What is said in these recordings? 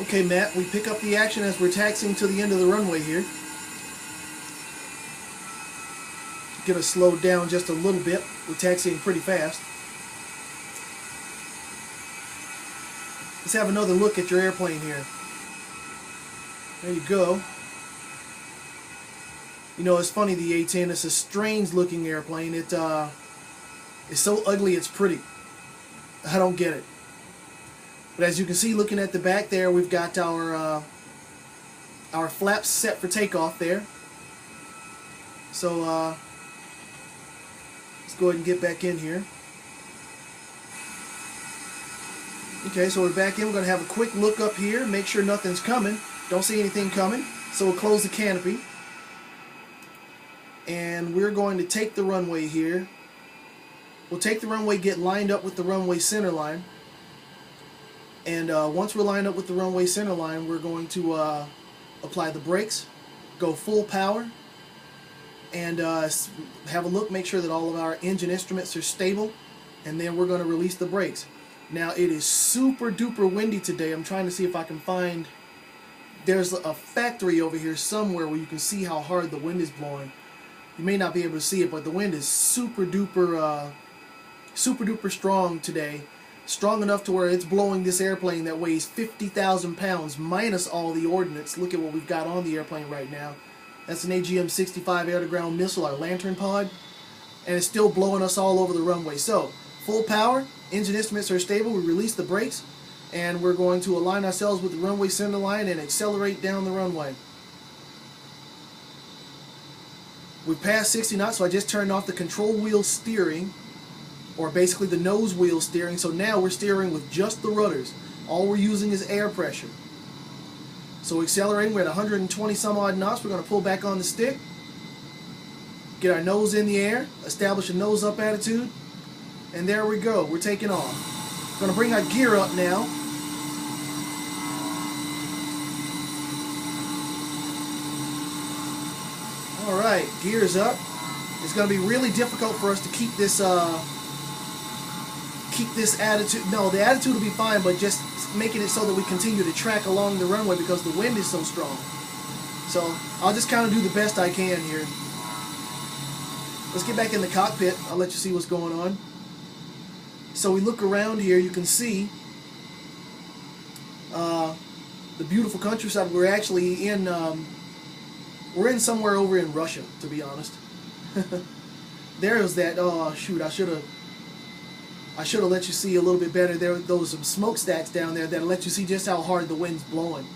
Okay, Matt, we pick up the action as we're taxiing to the end of the runway here. Get us slowed down just a little bit. We're taxiing pretty fast. Let's have another look at your airplane here. There you go. You know, it's funny, the A-10, it's a strange looking airplane. It's so ugly it's pretty. I don't get it. But as you can see, looking at the back there, we've got our flaps set for takeoff there. So let's go ahead and get back in here. Okay, so we're back in. We're going to have a quick look up here, make sure nothing's coming. Don't see anything coming. So we'll close the canopy. And we're going to take the runway here. We'll take the runway, get lined up with the runway center line. And once we're lined up with the runway center line, we're going to apply the brakes, go full power, and have a look, make sure that all of our engine instruments are stable, and then we're going to release the brakes. Now it is super duper windy today. I'm trying to see if I can find, there's a factory over here somewhere where you can see how hard the wind is blowing. You may not be able to see it, but the wind is super duper strong today. Strong enough to where it's blowing this airplane that weighs 50,000 pounds minus all the ordnance. Look at what we've got on the airplane right now. That's an AGM-65 air-to-ground missile, our Lantern pod, and it's still blowing us all over the runway. So, full power, engine instruments are stable, we release the brakes, and we're going to align ourselves with the runway center line and accelerate down the runway. We passed 60 knots, so I just turned off the control wheel steering, or basically the nose wheel steering, so now we're steering with just the rudders. All we're using is air pressure. So accelerating, we're at 120 some odd knots. We're going to pull back on the stick, get our nose in the air, establish a nose up attitude, and there we go, we're taking off. We're going to bring our gear up now. Alright, gears up. It's going to be really difficult for us to keep this attitude. No, the attitude will be fine, but just making it so that we continue to track along the runway because the wind is so strong. So I'll just kind of do the best I can here. Let's get back in the cockpit. I'll let you see what's going on. So we look around here, you can see the beautiful countryside. We're actually in we're in somewhere over in Russia, to be honest. There's that. Oh shoot, I should have let you see a little bit better. There those some smokestacks down there that'll let you see just how hard the wind's blowing.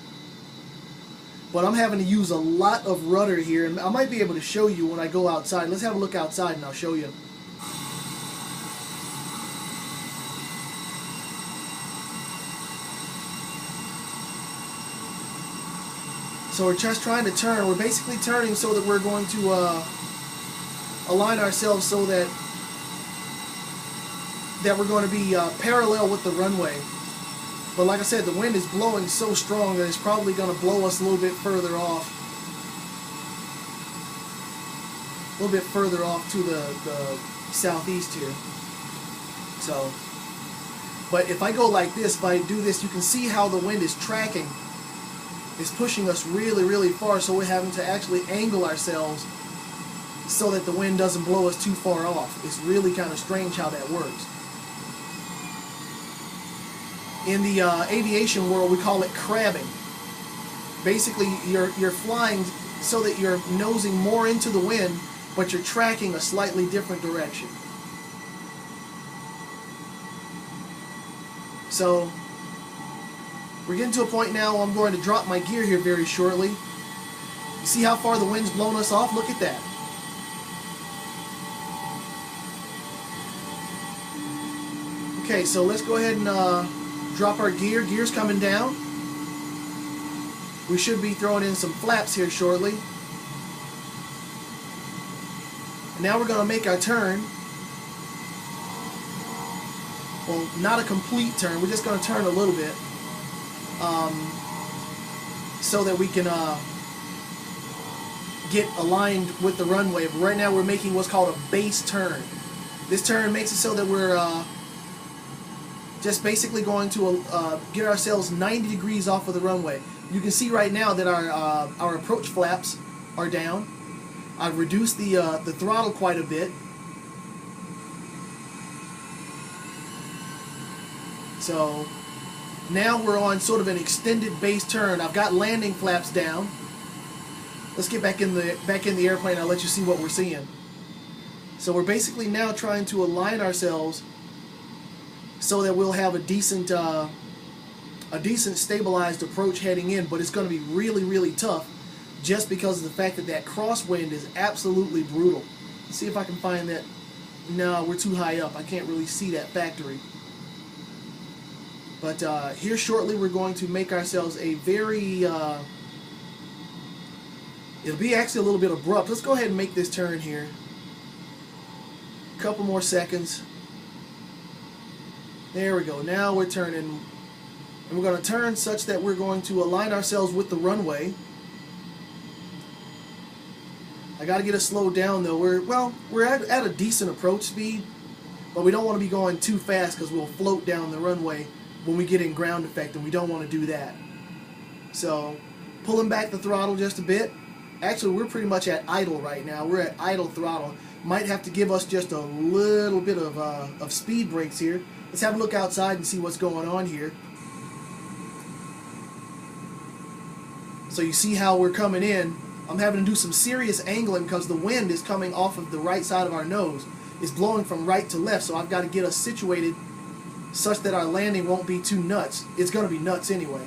But I'm having to use a lot of rudder here, and I might be able to show you when I go outside. Let's have a look outside and I'll show you. So we're just trying to turn. We're basically turning so that we're going to align ourselves so that we're going to be parallel with the runway. But like I said, the wind is blowing so strong that it's probably going to blow us a little bit further off. A little bit further off to the southeast here. So, but if I go like this, if I do this, you can see how the wind is tracking. It's pushing us really, really far, so we're having to actually angle ourselves so that the wind doesn't blow us too far off. It's really kind of strange how that works. In the aviation world, we call it crabbing. Basically, you're flying so that you're nosing more into the wind, but you're tracking a slightly different direction. So, we're getting to a point now I'm going to drop my gear here very shortly. You see how far the wind's blown us off? Look at that. Okay, so let's go ahead and drop our gear. Gear's coming down. We should be throwing in some flaps here shortly. And now we're going to make our turn. Well, not a complete turn. We're just going to turn a little bit. So that we can get aligned with the runway. But right now we're making what's called a base turn. This turn makes it so that Just basically going to get ourselves 90 degrees off of the runway. You can see right now that our approach flaps are down. I've reduced the throttle quite a bit. So now we're on sort of an extended base turn. I've got landing flaps down. Let's get back in the airplane. I'll let you see what we're seeing. So we're basically now trying to align ourselves so that we'll have a decent stabilized approach heading in, but it's going to be really, really tough just because of the fact that crosswind is absolutely brutal. Let's see if I can find that. No, we're too high up. I can't really see that factory. But here shortly we're going to make ourselves a very, it'll be actually a little bit abrupt. Let's go ahead and make this turn here. A couple more seconds. There we go. Now we're turning. And we're going to turn such that we're going to align ourselves with the runway. I got to get us slowed down though. We're at a decent approach speed, but we don't want to be going too fast because we'll float down the runway when we get in ground effect, and we don't want to do that. So pulling back the throttle just a bit. Actually, we're pretty much at idle right now. We're at idle throttle. Might have to give us just a little bit of speed brakes here. Let's have a look outside and see what's going on here. So you see how we're coming in. I'm having to do some serious angling because the wind is coming off of the right side of our nose. It's blowing from right to left, so I've got to get us situated such that our landing won't be too nuts. It's going to be nuts anyway.